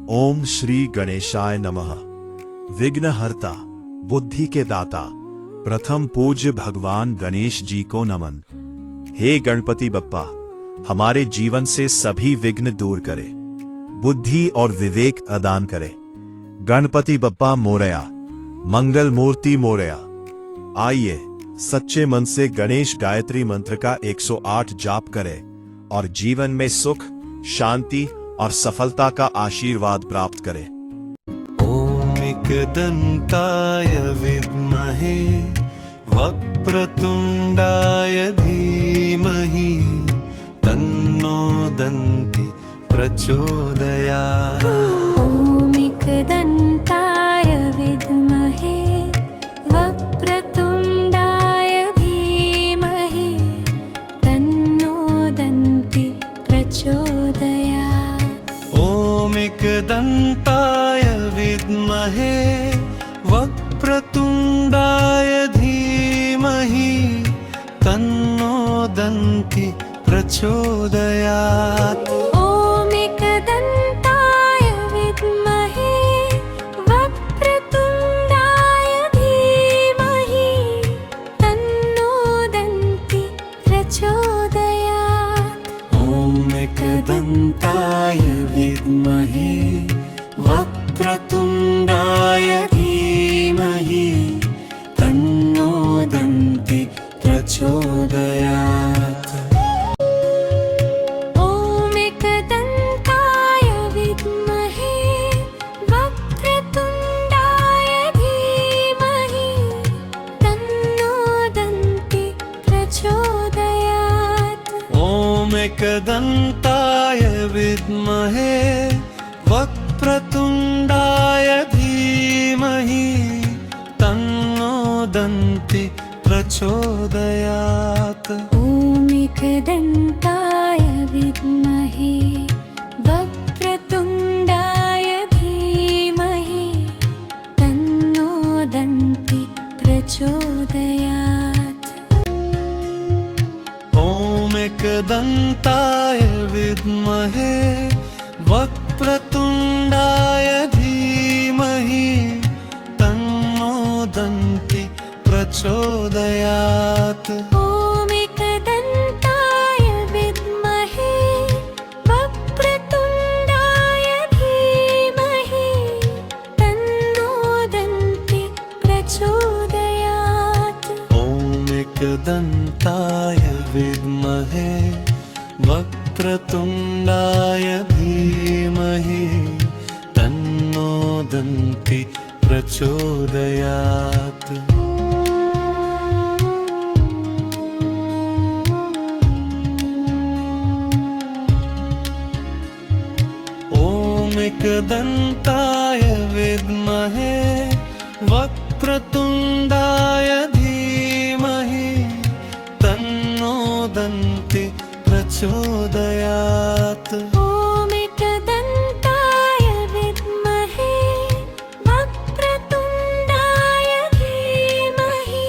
ओम श्री गणेशाय नमः। विघ्नहर्ता, बुद्धि के दाता, प्रथम पूज्य भगवान गणेश जी को नमन। हे गणपति बप्पा, हमारे जीवन से सभी विघ्न दूर करे, बुद्धि और विवेक प्रदान करे। गणपति बप्पा मोरया, मंगल मूर्ति मोरया। आइए सच्चे मन से गणेश गायत्री मंत्र का 108 जाप करें और जीवन में सुख, शांति और सफलता का आशीर्वाद प्राप्त करें। ओम एकदंताय विद्महे वक्रतुंडाय धीमहि तन्नो दन्ति प्रचोदयात्। ओम एकदंताय विद्महे वक्रतुंडाय धीमहि तन्नो दन्ति प्रचोदयात्। ओम एकदंताय विद्महे वक्रतुंडाय धीमहि तन्नो दन्ति प्रचोदयात्। ओम एकदंताय विद्महे वक्रतुंडाय धीमहि तन्नो दन्ति प्रचोदयात्। ओम एकदंताय विद्महे वक्रतुंडाय धीमहि तन्नो दन्ति प्रचोदयात्। ओम एकदंताय विद्महे वक्रतुंडाय धीमहि तन्नो दन्ति प्रचोदयात्। ओम एकदंताय विद्महे वक्रतुंडाय धीमहि तन्नो दन्ति प्रचोदयात्। ओम एकदंताय विद्महे वक्रतुंडाय धीमहि तन्नो दन्ति प्रचोदयात्। ओम एकदंताय विद्महे वक्रतुंडाय धीमहि तन्नो दन्ति प्रचोदयात्। ओम एकदंताय विद्महे वक्रतुंडाय धीमहि तन्नो दन्ति प्रचोदयात्। ओम एकदंताय विद्महे वक्रतुंडाय धीमहि तन्नो दन्ति प्रचोदयात्। ओम एकदंताय विद्महे वक्रतुंडाय धीमहि तन्नो दन्ति प्रचोदयात्। ओम एकदंताय विद्महे वक्रतुंडाय धीमहि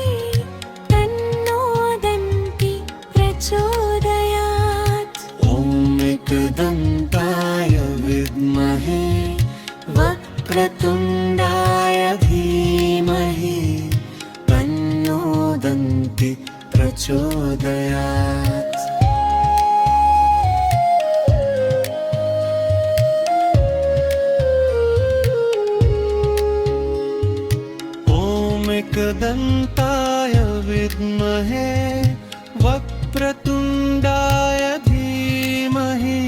तन्नो दन्ति प्रचोदयात्। ओम एकदंताय विद्महे वक्रतुंडाय धीमहि तन्नो दन्ति प्रचोदयात्। ओम एकदंताय विद्महे वक्रतुंडाय धीमहि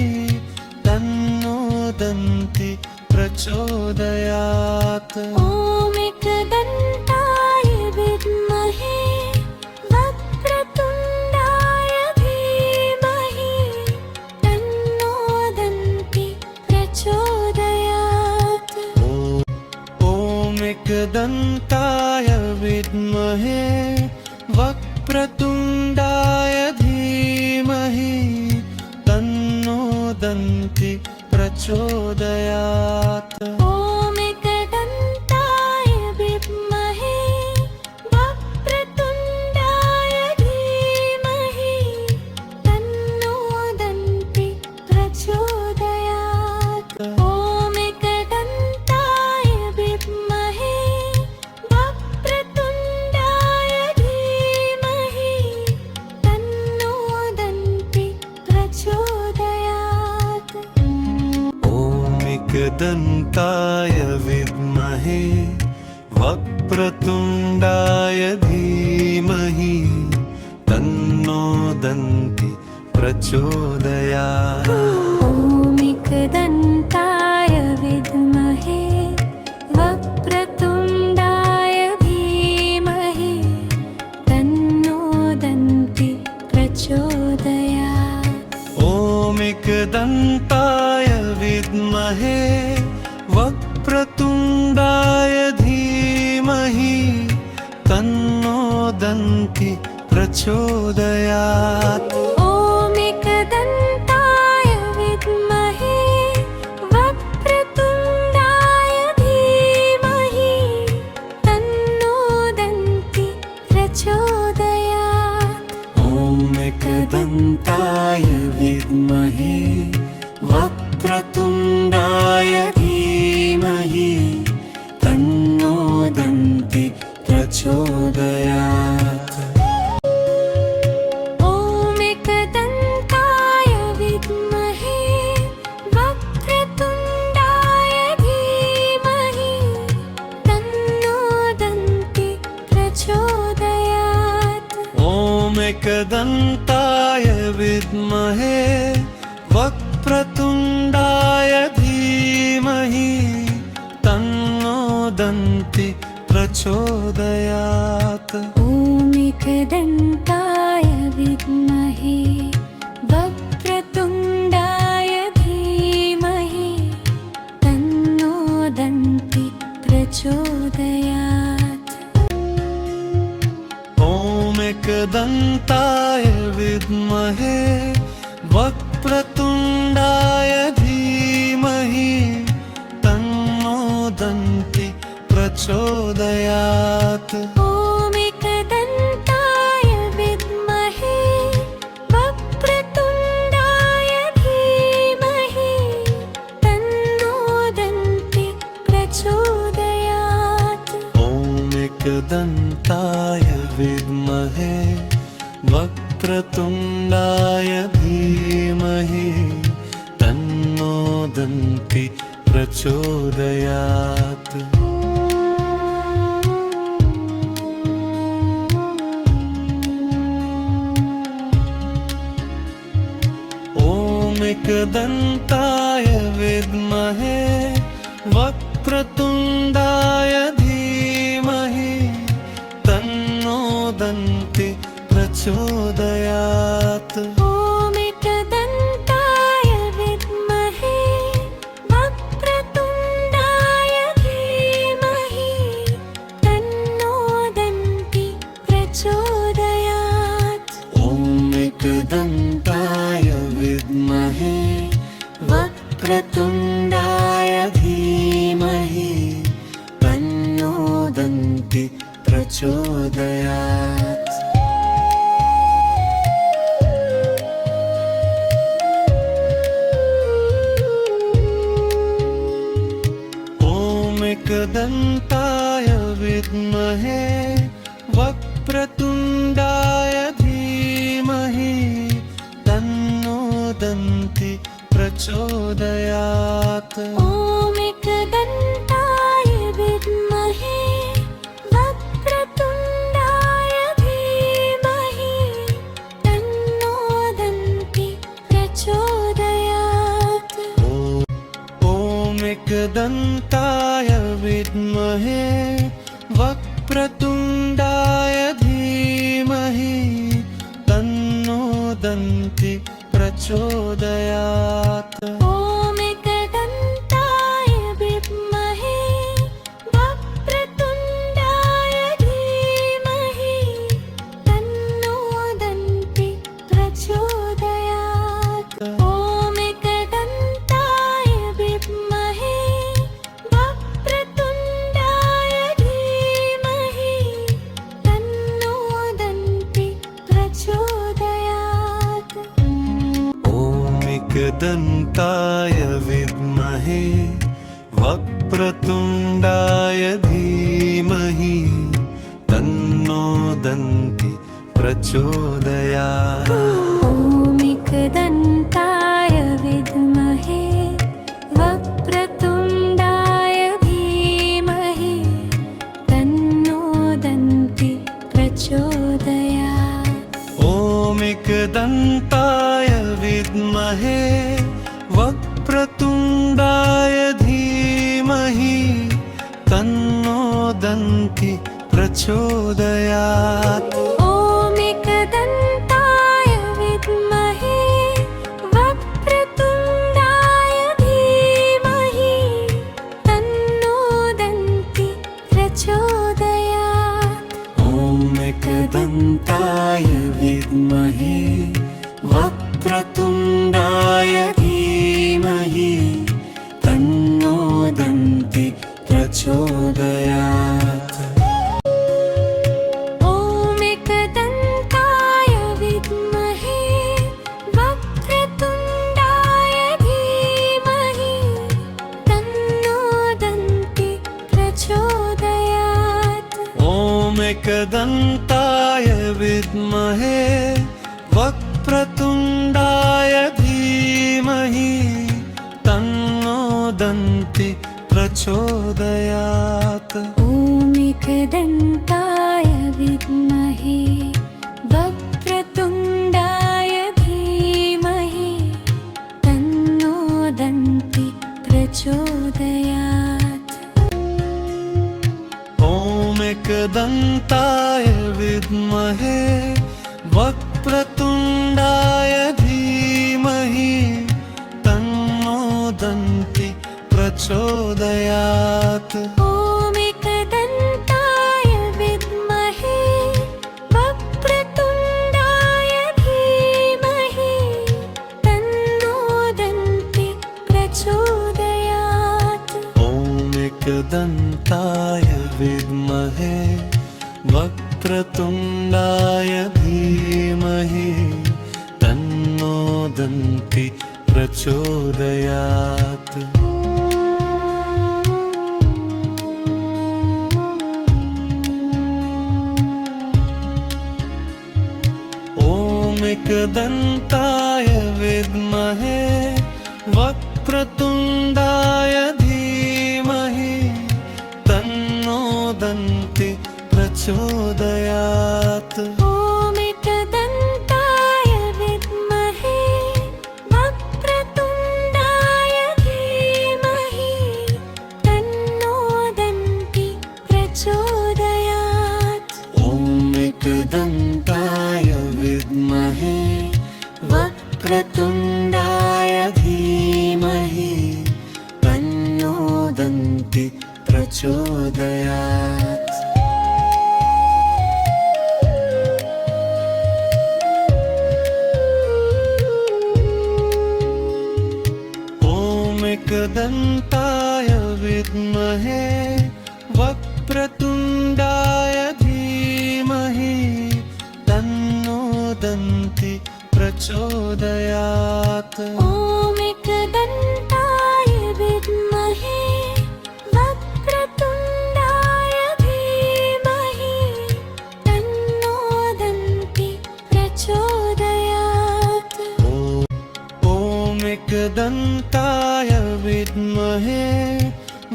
तन्नो दन्ति प्रचोदयात्। ओम एकदंताय विद्महे वक्रतुंडाय धीमहि तन्नो दन्ति प्रचोदयात्। ओम एकदंताय विद्महे वक्रतुंडाय धीमहि तन्नो दन्ति प्रचोदयात्। ओम एकदंताय विद्महे वक्रतुंडाय धीमहि तन्नो दन्ति प्रचोदयात्। ओम एकदन्ताय विद्महे वक्रतुण्डाय धीमहि तन्नो दन्ति प्रचोदयात्। ॐ एकदन्ताय विद्महे वक्रतुण्डाय धीमहि तन्नो दन्ति प्रचोदयात्। ॐ एकदन्ताय विद्महे वक्रतुण्डाय धीमहि तन्नो दन्ति प्रचोदयात्। ॐ एकदन्ताय विद्महे वक्रतुण्डाय धीमहि तन्नो दन्ति प्रचोदयात्। ॐ एकदन्ताय विद्महे वक्रतुण्डाय धीमहि तन्नो दन्ति प्रचोदयात्। ॐ एकदन्ताय विद्महे वक्रतुण्डाय धीमहि तन्नो दन्ति प्रचोदयात्। ॐ एकदन्ताय विद्महे वक्रतुण्डाय धीमहि तन्नो दन्ति प्रचोदयात्। ॐ एकदन्ताय विद्महे वक्रतुण्डाय धीमहि तन्नो दन्ति प्रचोदयात्। ॐ एकदन्ताय विद्महे वक्रतुण्डाय धीमहि तन्नो दन्ति प्रचोदयात्। ॐ एकदन्ताय विद्महे वक्रतुण्डाय धीमहि तन्नो दन्ति प्रचोदयात्। ॐ एकदन्ताय विद्महे वक्रतुण्डाय धीमहि तन्नो दन्ति प्रचोदयात्। ॐ एकदन्ताय विद्महे वक्रतुण्डाय धीमहि तन्नो दन्ति प्रचोदयात्। ॐ एकदन्ताय विद्महे वक्रतुण्डाय धीमहि तन्नो दन्ति प्रचोदयात्। ॐ एकदन्ताय विद्महे वक्रतुण्डाय धीमहि तन्नो दन्ति प्रचोदयात्। ॐ एकदन्ताय विद्महे वक्रतुण्डाय धीमहि तन्नो दन्ति प्रचोदयात्। ॐ एकदन्ताय विद्महे वक्रतुण्डाय धीमहि तन्नो दन्ति प्रचोदयात्। ॐ एकदन्ताय विद्महे वक्रतुण्डाय धीमहि तन्नो दन्ति प्रचोदयात्। ॐ एकदन्ताय विद्महे वक्रतुण्डाय धीमहि तन्नो दन्ति प्रचोदयात्। ॐ एकदन्ताय विद्महे वक्रतुण्डाय धीमहि तन्नो दन्ति प्रचोदयात्। ॐ एकदन्ताय विद्महे वक्रतुण्डाय धीमहि तन्नो दन्ति प्रचोदयात्। ॐ एकदन्ताय विद्महे वक्रतुण्डाय प्रचोदयात्। ॐ एकदन्ताय विद्महे वक्रतुण्डाय धीमहि तन्नो दन्ति प्रचोदयात्। ॐ एकदन्ताय विद्महे वक्रतुण्डाय धीमहि तन्नो दन्ति प्रचोदयात्। ॐ एकदन्ताय विद्महे वक्रतुण्डाय धीमहि तन्नो दन्ति प्रचोदयात्। ॐ एकदन्ताय विद्महे वक्रतुण्डाय धीमहि तन्नो दन्ति प्रचोदयात्। ॐ एकदन्ताय विद्महे वक्रतुण्डाय धीमहि तन्नो दन्ति प्रचोदयात्। ॐ एकदन्ताय विद्महे वक्रतुण्डाय धीमहि तन्नो दन्ति प्रचोदयात्। ॐ एकदन्ताय विद्महे वक्रतुण्डाय धीमहि तन्नो दन्ति प्रचोदयात्। ॐ एकदन्ताय विद्महे वक्रतुण्डाय धीमहि तन्नो दन्ति प्रचोदयात्। ॐ एकदन्ताय विद्महे वक्रतुण्डाय धीमहि तन्नो दन्ति प्रचोदयात्। ॐ एकदन्ताय विद्महे वक्रतुण्डाय धीमहि तन्नो दन्ति प्रचोदयात्। ॐ एकदन्ताय विद्महे वक्रतुण्डाय धीमहि तन्नो दन्ति प्रचोदयात्। ॐ एकदन्ताय विद्महे वक्रतुण्डाय धीमहि तन्नो दन्ति प्रचोदयात्। ॐ एकदन्ताय विद्महे वक्रतुण्डाय धीमहि तन्नो दन्ति प्रचोदयात्। ॐ एकदन्ताय विद्महे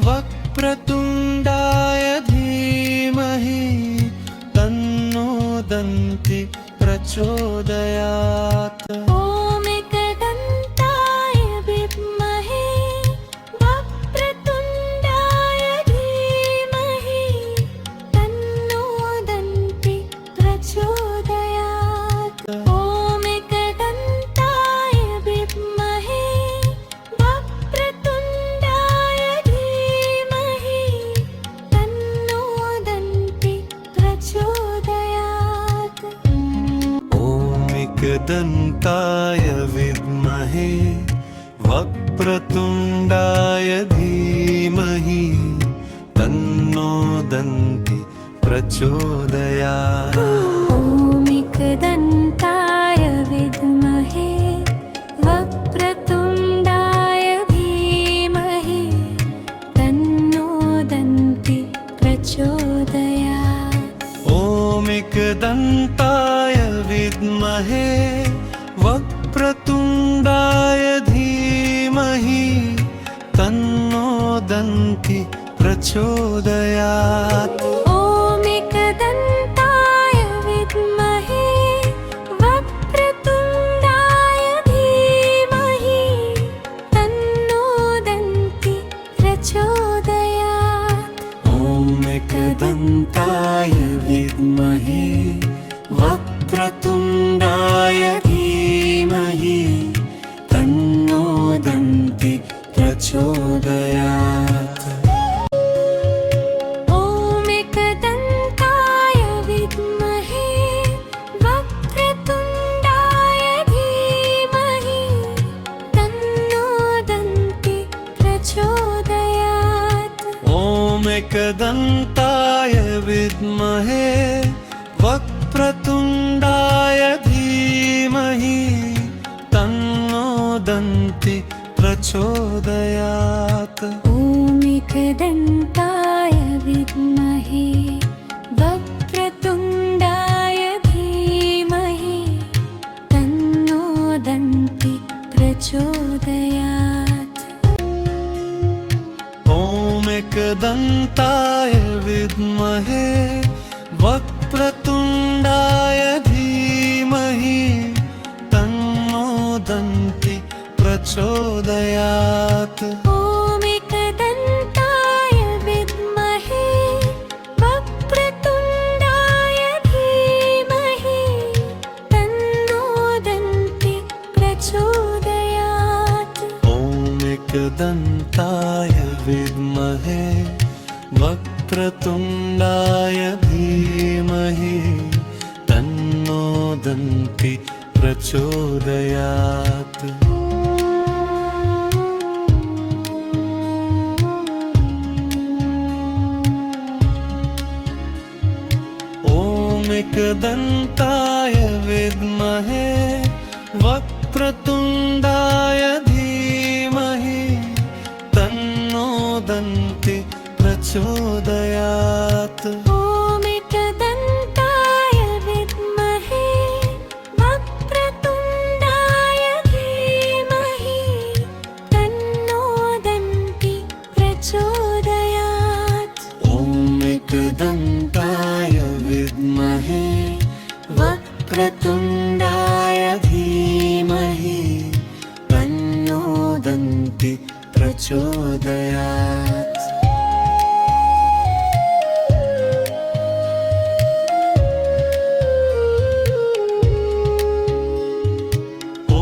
वक्रतुण्डाय धीमहि तन्नो दन्ति प्रचोदयात्। ॐ एकदन्ताय विद्महे वक्रतुण्डाय धीमहि तन्नो दन्ति प्रचोदयात्। ॐ एकदन्ताय विद्महे वक्रतुण्डाय धीमहि तन्नो दन्ति प्रचोदयात्। ॐ एकदन्ताय विद्महे वक्रतुण्डाय धीमहि तन्नो दन्ति प्रचोदयात्। ॐ एकदन्ताय विद्महे वक्रतुण्डाय धीमहि तन्नो दन्ति प्रचोदयात्। ॐ एकदन्ताय विद्महे वक्रतुण्डाय धीमहि तन्नो दन्ति प्रचोदयात्। ॐ एकदन्ताय विद्महे वक्रतुण्डाय धीमहि तन्नो दन्ति प्रचोदयात्। ॐ एकदन्ताय विद्महे वक्रतुण्डाय धीमहि तन्नो दन्ति प्रचोदयात्। ॐ एकदन्ताय विद्महे वक्रतुण्डाय धीमहि तन्नो दन्ति प्रचोदयात्। ॐ एकदन्ताय विद्महे वक्रतुण्डाय धीमहि तन्नो दन्ति प्रचोदयात्। ॐ एकदन्ताय विद्महे वक्रतुण्डाय धीमहि तन्नो दन्ति प्रचोदयात्। ॐ एकदन्ताय विद्महे वक्रतुण्डाय धीमहि तन्नो दन्ति प्रचोदयात्। ॐ एकदन्ताय विद्महे वक्रतुण्डाय धीमहि तन्नो दन्ति प्रचोदयात्। ॐ एकदन्ताय विद्महे वक्रतुण्डाय धीमहि तन्नो दन्ति प्रचोदयात्। ॐ एकदन्ताय विद्महे वक्रतुण्डाय धीमहि तन्नो दन्ति प्रचोदयात्। ॐ एकदन्ताय विद्महे वक्रतुण्डाय धीमहि तन्नो दन्ति प्रचोदयात्। ॐ एकदन्ताय विद्महे वक्रतुण्डाय धीमहि तन्नो दन्ति प्रचोदयात्। ॐ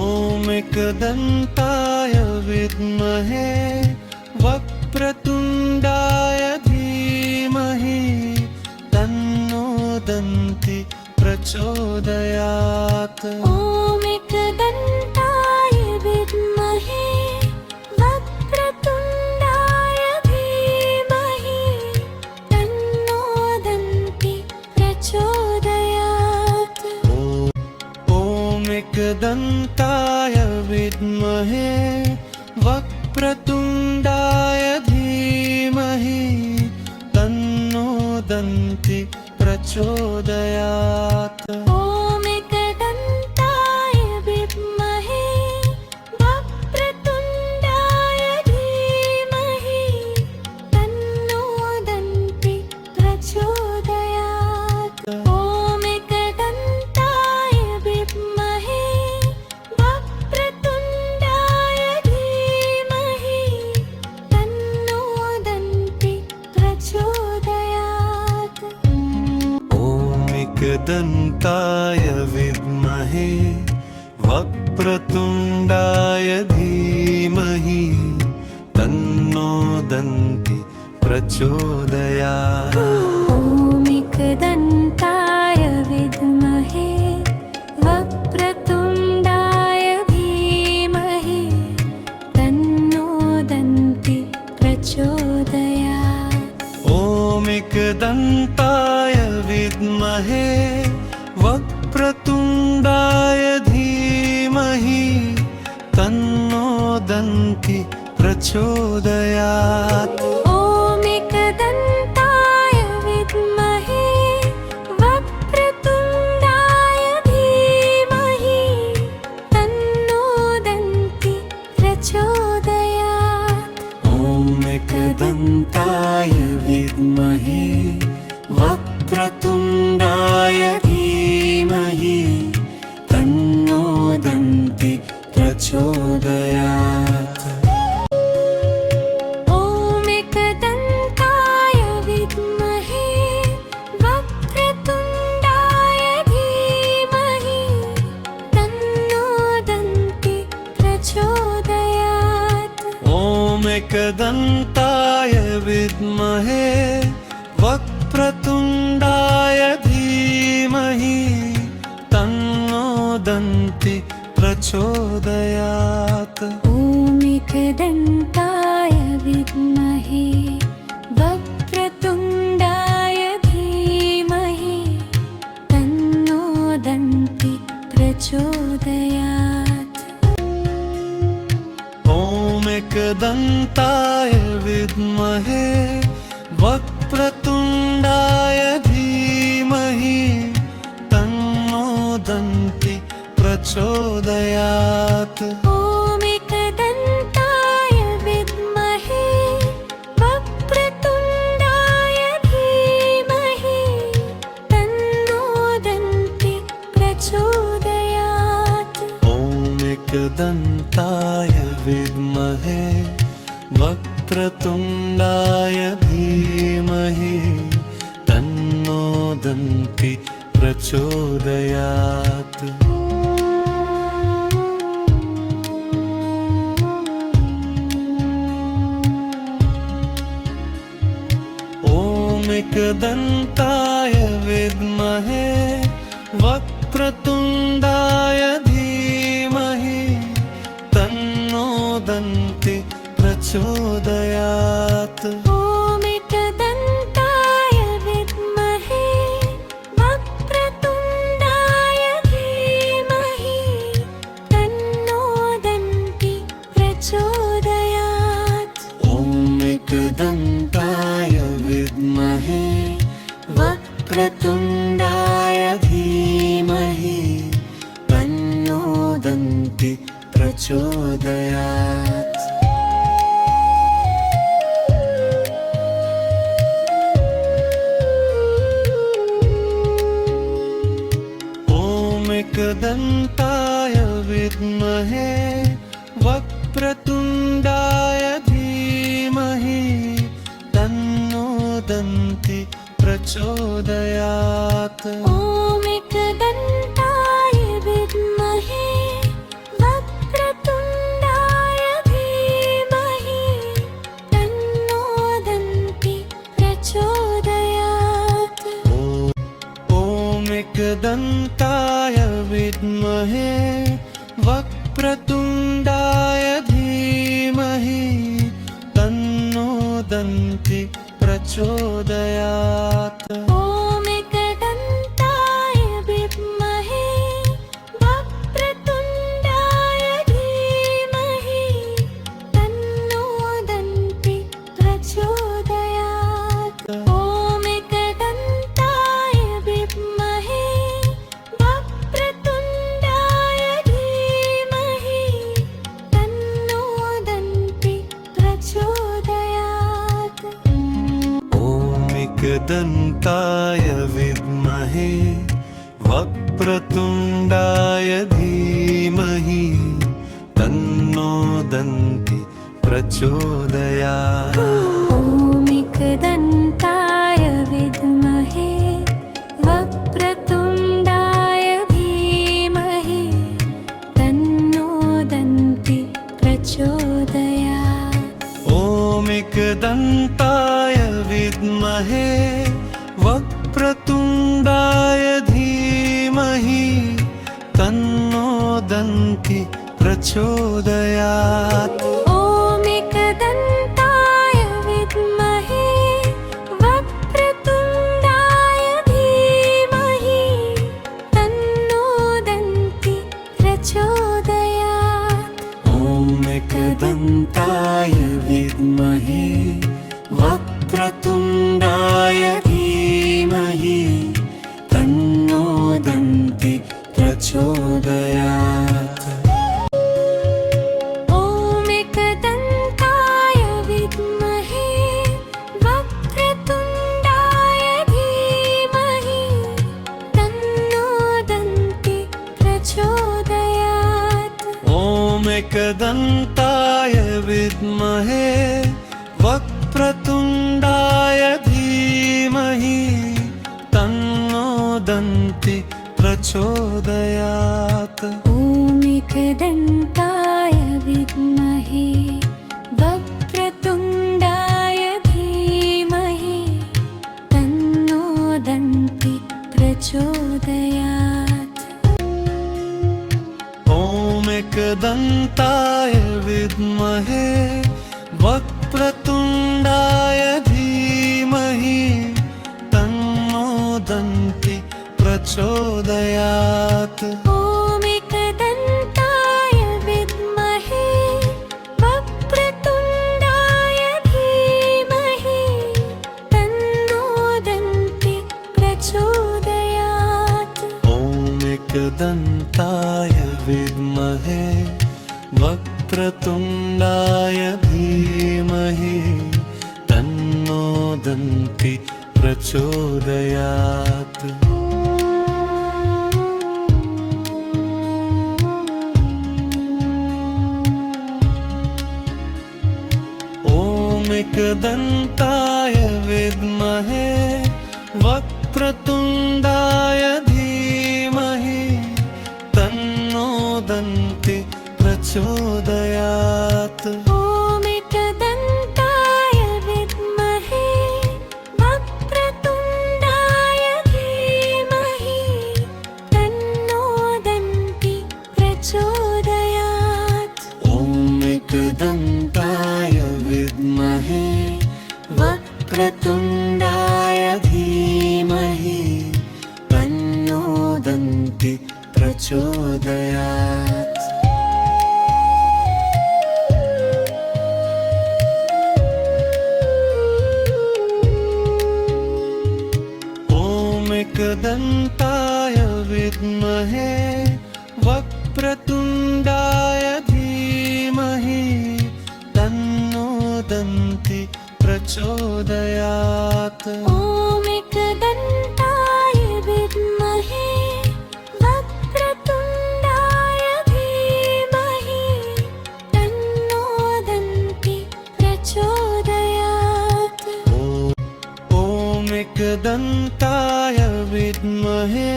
एकदन्ताय विद्महे वक्रतुण्डाय धीमहि तन्नो दन्ति प्रचोदयात्। ॐ एकदन्ताय विद्महे वक्रतुण्डाय धीमहि तन्नो दन्ति प्रचोदयात्। ॐ एकदन्ताय विद्महे वक्रतुण्डाय धीमहि तन्नो दन्ति प्रचोदयात्। ॐ एकदन्ताय विद्महे वक्रतुण्डाय धीमहि तन्नो दन्ति प्रचोदयात्। ॐ एकदन्ताय विद्महे वक्रतुण्डाय धीमहि तन्नो दन्ति प्रचोदयात्। ॐ एकदन्ताय विद्महे वक्रतुण्डाय धीमहि तन्नो दन्ति प्रचोदयात्। ॐ एकदन्ताय विद्महे वक्रतुण्डाय धीमहि तन्नो दन्ति प्रचोदयात्। ॐ एकदन्ताय विद्महे वक्रतुण्डाय धीमहि तन्नो दन्ति प्रचोदयात्। ॐ एकदन्ताय विद्महे वक्रतुण्डाय धीमहि तन्नो दन्ति प्रचोदयात्। ॐ एकदन्ताय विद्महे वक्रतुण्डाय धीमहि तन्नो दन्ति प्रचोदयात्। ॐ एकदन्ताय विद्महे एकदन्ताय विद्महे वक्रतुण्डाय धीमहि तन्नो दन्ति प्रचोदयात्। ॐ एकदन्ताय विद्महे वक्रतुण्डाय धीमहि तन्नो दन्ति प्रचोदयात्। ॐ एकदन्ताय विद्महे वक्रतुण्डाय धीमहि तन्नो दन्ति प्रचोदयात्। ॐ एकदन्ताय विद्महे वक्रतुण्डाय धीमहि तन्नो दन्ति प्रचोदयात्। ॐ एकदन्ताय विद्महे वक्रतुण्डाय धीमहि तन्नो दन्ति प्रचोदयात्। ॐ एकदन्ताय विद्महे वक्रतुण्डाय धीमहि तन्नो दन्ति प्रचोदयात्। ॐ एकदन्ताय विद्महे वक्रतुण्डाय धीमहि तन्नो दन्ति प्रचोदयात्। ॐ एकदन्ताय विद्महे वक्रतुण्डाय धीमहि तन्नो दन्ति प्रचोदयात्। ॐ एकदन्ताय विद्महे वक्रतुण्डाय धीमहि तन्नो दन्ति प्रचोदयात्। ॐ एकदन्ताय विद्महे वक्रतुण्डाय धीमहि तन्नो दन्ति प्रचोदयात्। ॐ एकदन्ताय विद्महे वक्रतुण्डाय धीमहि तन्नो दन्ति प्रचोदयात्। ॐ एकदन्ताय विद्महे वक्रतुण्डाय धीमहि तन्नो दन्ति प्रचोदयात्। ॐ एकदन्ताय विद्महे वक्रतुण्डाय धीमहि तन्नो दन्ति प्रचोदयात्। ॐ एकदन्ताय विद्महे वक्रतुण्डाय धीमहि तन्नो दन्ति प्रचोदयात्। ॐ एकदन्ताय विद्महे वक्रतुण्डाय धीमहि तन्नो दन्ति प्रचोदयात्। ॐ एकदन्ताय विद्महे वक्रतुण्डाय धीमहि तन्नो दन्ति प्रचोदयात्। ॐ एकदन्ताय विद्महे वक्रतुण्डाय धीमहि तन्नो दन्ति प्रचोदयात्। ॐ एकदन्ताय विद्महे वक्रतुण्डाय धीमहि तन्नो दन्ति प्रचोदयात्। ॐ एकदन्ताय विद्महे वक्रतुण्डाय धीमहि तन्नो दन्ति प्रचोदयात्। ॐ एकदन्ताय विद्महे वक्रतुण्डाय धीमहि तन्नो दन्ति प्रचोदयात्। ॐ एकदन्ताय विद्महे वक्रतुण्डाय दन्ति प्रचोदयात् ॐ एकदन्ताय विद्महे वक्रतुण्डाय धीमहि तन्नो दन्ति प्रचोदयात् ॐ एकदन्ताय विद्महे वक्रतुण्डाय धीमहि तन्नो दन्ति प्रचोदयात् ॐ एकदन्ताय विद्महे वक्रतुण्डाय धीमहि तन्नो दन्ति प्रचोदयात् ॐ एकदन्ताय विद्महे वक्रतुण्डाय धीमहि तन्नो दन्ति प्रचोदयात् ॐ एकदन्ताय विद्महे वक्रतुण्डाय धीमहि तन्नो दन्ति प्रचोदयात् ॐ एकदन्ताय विद्महे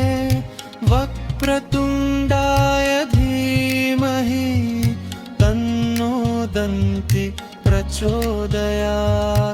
वक्रतुण्डाय धीमहि तन्नो दन्ति प्रचोदयात्